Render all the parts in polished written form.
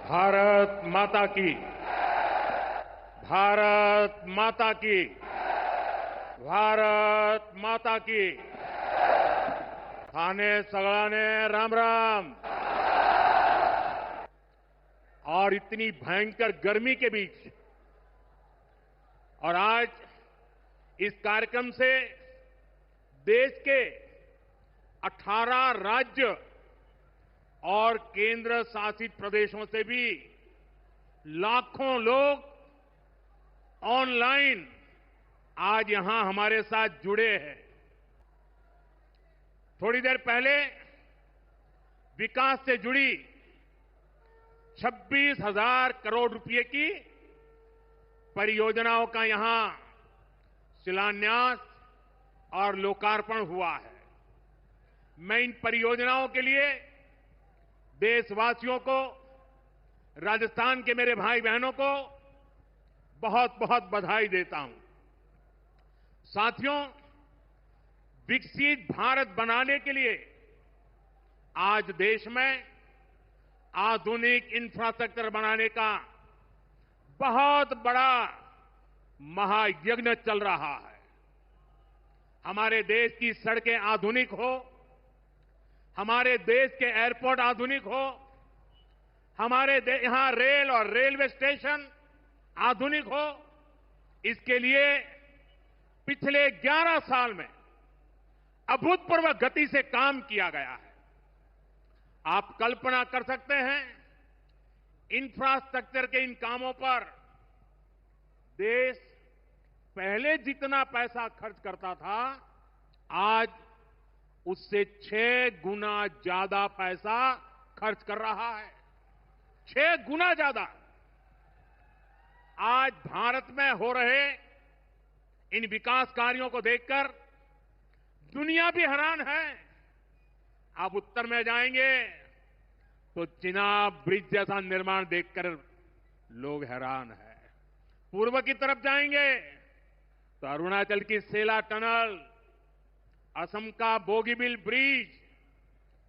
भारत माता की, भारत माता की, भारत माता की। ठाणे सगळ्याने राम राम। और इतनी भयंकर गर्मी के बीच और आज इस कार्यक्रम से देश के 18 राज्य और केंद्र शासित प्रदेशों से भी लाखों लोग ऑनलाइन आज यहां हमारे साथ जुड़े हैं। थोड़ी देर पहले विकास से जुड़ी 26,000 करोड़ रुपए की परियोजनाओं का यहां शिलान्यास और लोकार्पण हुआ है। मैं इन परियोजनाओं के लिए देशवासियों को, राजस्थान के मेरे भाई बहनों को बहुत बहुत बधाई देता हूं। साथियों, विकसित भारत बनाने के लिए आज देश में आधुनिक इंफ्रास्ट्रक्चर बनाने का बहुत बड़ा महायज्ञ चल रहा है। हमारे देश की सड़कें आधुनिक हो, हमारे देश के एयरपोर्ट आधुनिक हो, हमारे यहां रेल और रेलवे स्टेशन आधुनिक हो, इसके लिए पिछले 11 साल में अभूतपूर्व गति से काम किया गया है। आप कल्पना कर सकते हैं, इंफ्रास्ट्रक्चर के इन कामों पर देश पहले जितना पैसा खर्च करता था, आज उससे 6 गुना ज्यादा पैसा खर्च कर रहा है। 6 गुना ज्यादा। आज भारत में हो रहे इन विकास कार्यों को देखकर दुनिया भी हैरान है। आप उत्तर में जाएंगे तो चिनाब ब्रिज जैसा निर्माण देखकर लोग हैरान हैं। पूर्व की तरफ जाएंगे तो अरुणाचल की सेला टनल, असम का बोगीबिल ब्रिज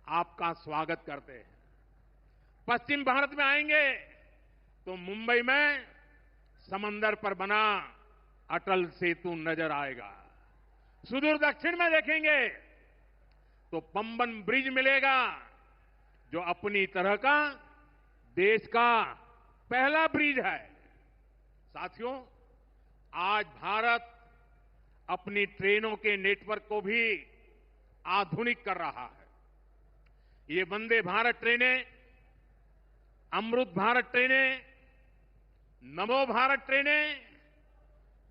आपका स्वागत करते हैं। पश्चिम भारत में आएंगे तो मुंबई में समंदर पर बना अटल सेतु नजर आएगा। सुदूर दक्षिण में देखेंगे तो पंबन ब्रिज मिलेगा, जो अपनी तरह का देश का पहला ब्रिज है। साथियों, आज भारत अपनी ट्रेनों के नेटवर्क को भी आधुनिक कर रहा है। ये वंदे भारत ट्रेनें, अमृत भारत ट्रेनें, नमो भारत ट्रेनें,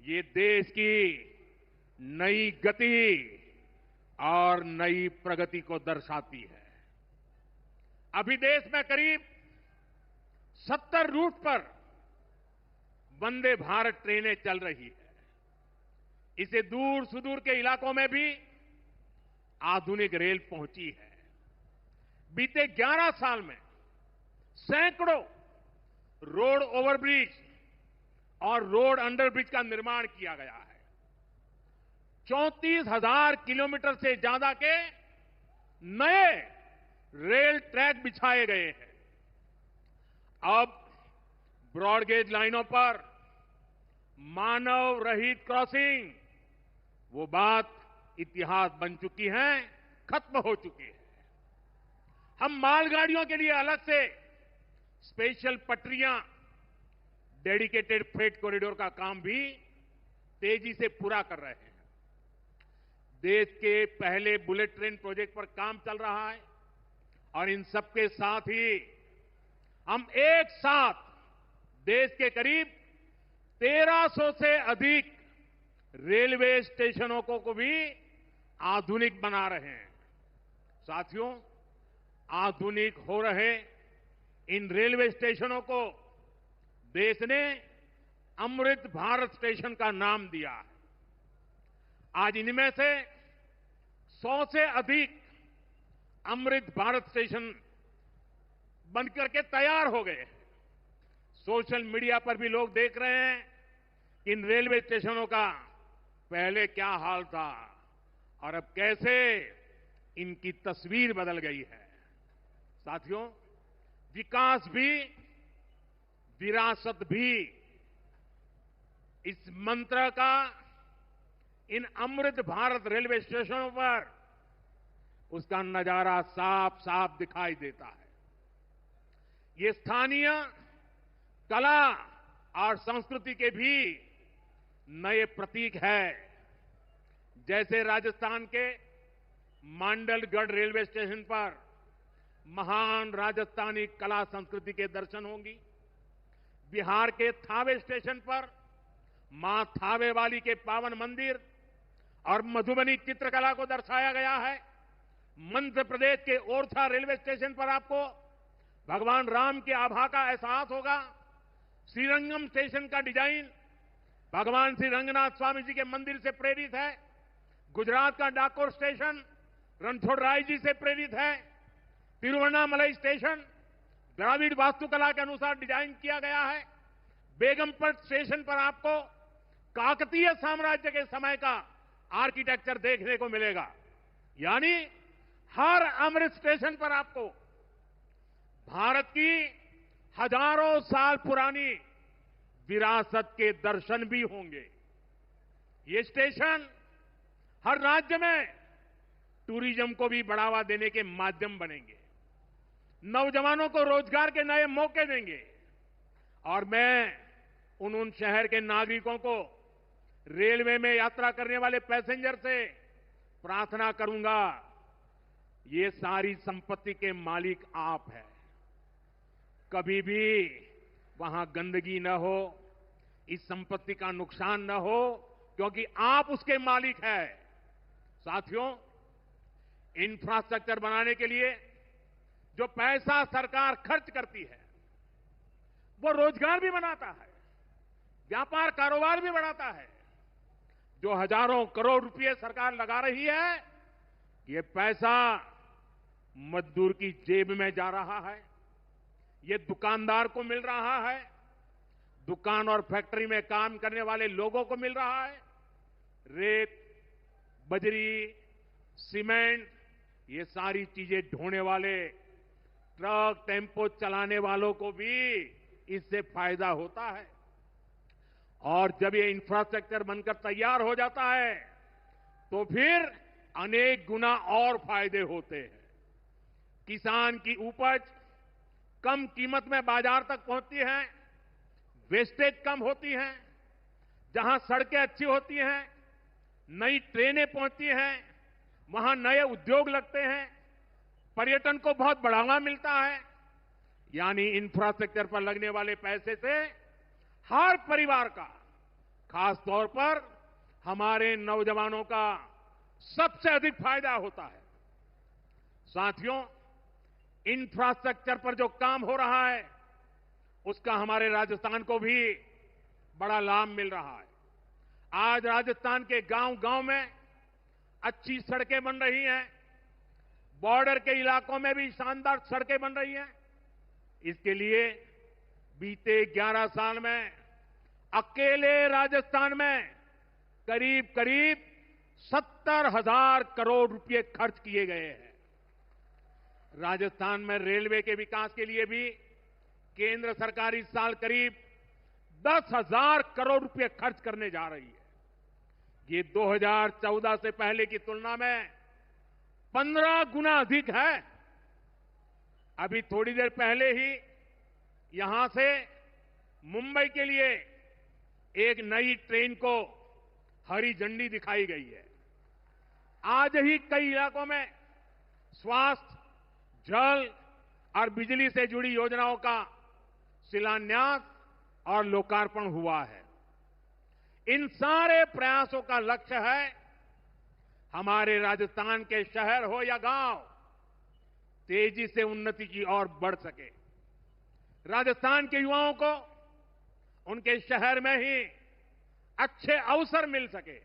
ये देश की नई गति और नई प्रगति को दर्शाती है। अभी देश में करीब 70 रूट पर वंदे भारत ट्रेनें चल रही है। इसे दूर सुदूर के इलाकों में भी आधुनिक रेल पहुंची है। बीते 11 साल में सैकड़ों रोड ओवरब्रिज और रोड अंडरब्रिज का निर्माण किया गया है। 34,000 किलोमीटर से ज्यादा के नए रेल ट्रैक बिछाए गए हैं। अब ब्रॉडगेज लाइनों पर मानव रहित क्रॉसिंग, वो बात इतिहास बन चुकी है, खत्म हो चुकी है। हम मालगाड़ियों के लिए अलग से स्पेशल पटरियां, डेडिकेटेड फ्रेट कॉरिडोर का काम भी तेजी से पूरा कर रहे हैं। देश के पहले बुलेट ट्रेन प्रोजेक्ट पर काम चल रहा है और इन सबके साथ ही हम एक साथ देश के करीब 1300 से अधिक रेलवे स्टेशनों को भी आधुनिक बना रहे हैं। साथियों, आधुनिक हो रहे इन रेलवे स्टेशनों को देश ने अमृत भारत स्टेशन का नाम दिया है। आज इनमें से 100 से अधिक अमृत भारत स्टेशन बनकर के तैयार हो गए हैं। सोशल मीडिया पर भी लोग देख रहे हैं कि इन रेलवे स्टेशनों का पहले क्या हाल था और अब कैसे इनकी तस्वीर बदल गई है। साथियों, विकास भी विरासत भी इस मंत्र का इन अमृत भारत रेलवे स्टेशनों पर उसका नजारा साफ साफ दिखाई देता है। ये स्थानीय कला और संस्कृति के भी नए प्रतीक है। जैसे राजस्थान के मांडलगढ़ रेलवे स्टेशन पर महान राजस्थानी कला संस्कृति के दर्शन होंगी। बिहार के थावे स्टेशन पर मां थावे वाली के पावन मंदिर और मधुबनी चित्रकला को दर्शाया गया है। मध्य प्रदेश के ओरछा रेलवे स्टेशन पर आपको भगवान राम के आभा का एहसास होगा। श्रीरंगम स्टेशन का डिजाइन भगवान श्री रंगनाथ स्वामी जी के मंदिर से प्रेरित है। गुजरात का डाकोर स्टेशन रणछोड़राय जी से प्रेरित है। तिरुवन्नामलई स्टेशन द्राविड़ वास्तुकला के अनुसार डिजाइन किया गया है। बेगमपट स्टेशन पर आपको काकतीय साम्राज्य के समय का आर्किटेक्चर देखने को मिलेगा। यानी हर अमृत स्टेशन पर आपको भारत की हजारों साल पुरानी विरासत के दर्शन भी होंगे। ये स्टेशन हर राज्य में टूरिज्म को भी बढ़ावा देने के माध्यम बनेंगे, नौजवानों को रोजगार के नए मौके देंगे। और मैं उन शहर के नागरिकों को, रेलवे में यात्रा करने वाले पैसेंजर से प्रार्थना करूंगा, ये सारी संपत्ति के मालिक आप हैं। कभी भी वहां गंदगी न हो, इस संपत्ति का नुकसान न हो, क्योंकि आप उसके मालिक हैं। साथियों, इंफ्रास्ट्रक्चर बनाने के लिए जो पैसा सरकार खर्च करती है वो रोजगार भी बनाता है, व्यापार कारोबार भी बढ़ाता है। जो हजारों करोड़ रुपए सरकार लगा रही है, ये पैसा मजदूर की जेब में जा रहा है, ये दुकानदार को मिल रहा है, दुकान और फैक्ट्री में काम करने वाले लोगों को मिल रहा है। रेत, बजरी, सीमेंट, ये सारी चीजें ढोने वाले ट्रक, टेम्पो चलाने वालों को भी इससे फायदा होता है। और जब ये इंफ्रास्ट्रक्चर बनकर तैयार हो जाता है तो फिर अनेक गुना और फायदे होते हैं। किसान की उपज कम कीमत में बाजार तक पहुंचती है, वेस्टेज कम होती है, जहां सड़कें अच्छी होती हैं, नई ट्रेनें पहुंचती हैं, वहां नए उद्योग लगते हैं, पर्यटन को बहुत बढ़ावा मिलता है। यानी इंफ्रास्ट्रक्चर पर लगने वाले पैसे से हर परिवार का, खास तौर पर हमारे नौजवानों का सबसे अधिक फायदा होता है। साथियों, इंफ्रास्ट्रक्चर पर जो काम हो रहा है उसका हमारे राजस्थान को भी बड़ा लाभ मिल रहा है। आज राजस्थान के गांव-गांव में अच्छी सड़कें बन रही हैं, बॉर्डर के इलाकों में भी शानदार सड़कें बन रही हैं। इसके लिए बीते 11 साल में अकेले राजस्थान में करीब करीब 70,000 करोड़ रुपए खर्च किए गए हैं। राजस्थान में रेलवे के विकास के लिए भी केंद्र सरकार इस साल करीब 10,000 करोड़ रुपए खर्च करने जा रही है। ये 2014 से पहले की तुलना में 15 गुना अधिक है। अभी थोड़ी देर पहले ही यहां से मुंबई के लिए एक नई ट्रेन को हरी झंडी दिखाई गई है। आज ही कई इलाकों में स्वास्थ्य, जल और बिजली से जुड़ी योजनाओं का शिलान्यास और लोकार्पण हुआ है। इन सारे प्रयासों का लक्ष्य है हमारे राजस्थान के शहर हो या गांव तेजी से उन्नति की ओर बढ़ सके। राजस्थान के युवाओं को उनके शहर में ही अच्छे अवसर मिल सके।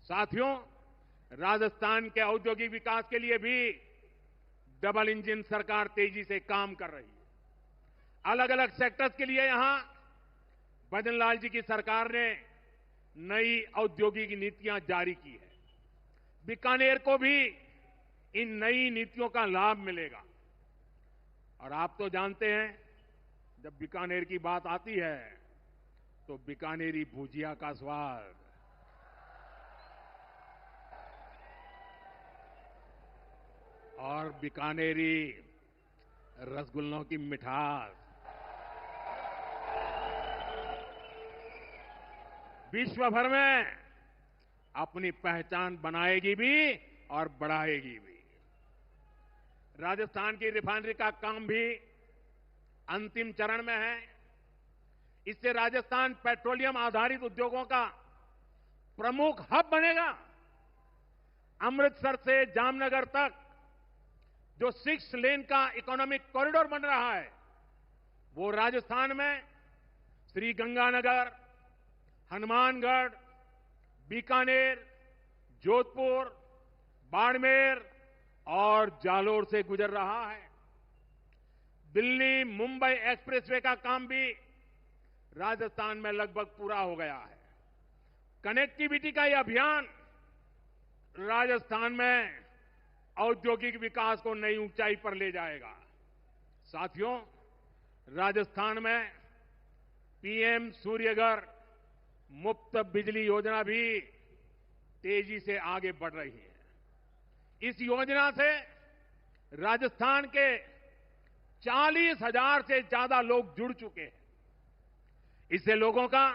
साथियों, राजस्थान के औद्योगिक विकास के लिए भी डबल इंजन सरकार तेजी से काम कर रही है। अलग अलग सेक्टर्स के लिए यहां भजनलाल जी की सरकार ने नई औद्योगिक नीतियां जारी की है। बीकानेर को भी इन नई नीतियों का लाभ मिलेगा। और आप तो जानते हैं जब बीकानेर की बात आती है तो बीकानेरी भुजिया का स्वाद, और बीकानेरी रसगुल्लों की मिठास विश्व भर में अपनी पहचान बनाएगी भी और बढ़ाएगी भी। राजस्थान की रिफाइनरी का काम भी अंतिम चरण में है। इससे राजस्थान पेट्रोलियम आधारित उद्योगों का प्रमुख हब बनेगा। अमृतसर से जामनगर तक जो 6 लेन का इकोनॉमिक कॉरिडोर बन रहा है, वो राजस्थान में श्रीगंगानगर, हनुमानगढ़, बीकानेर, जोधपुर, बाड़मेर और जालोर से गुजर रहा है। दिल्ली मुंबई एक्सप्रेसवे का काम भी राजस्थान में लगभग पूरा हो गया है। कनेक्टिविटी का यह अभियान राजस्थान में औद्योगिक विकास को नई ऊंचाई पर ले जाएगा। साथियों, राजस्थान में पीएम सूर्यघर मुफ्त बिजली योजना भी तेजी से आगे बढ़ रही है। इस योजना से राजस्थान के 40,000 से ज्यादा लोग जुड़ चुके हैं। इससे लोगों का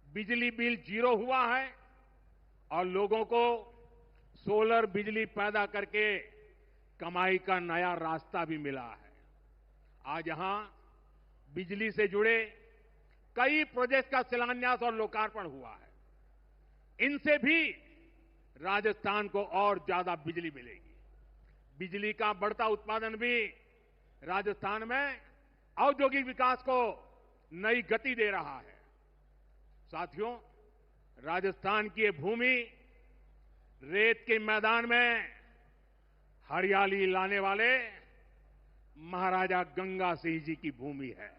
बिजली बिल जीरो हुआ है और लोगों को सोलर बिजली पैदा करके कमाई का नया रास्ता भी मिला है। आज यहां बिजली से जुड़े कई प्रोजेक्ट का शिलान्यास और लोकार्पण हुआ है। इनसे भी राजस्थान को और ज्यादा बिजली मिलेगी। बिजली का बढ़ता उत्पादन भी राजस्थान में औद्योगिक विकास को नई गति दे रहा है। साथियों, राजस्थान की ये भूमि रेत के मैदान में हरियाली लाने वाले महाराजा गंगा सिंह जी की भूमि है।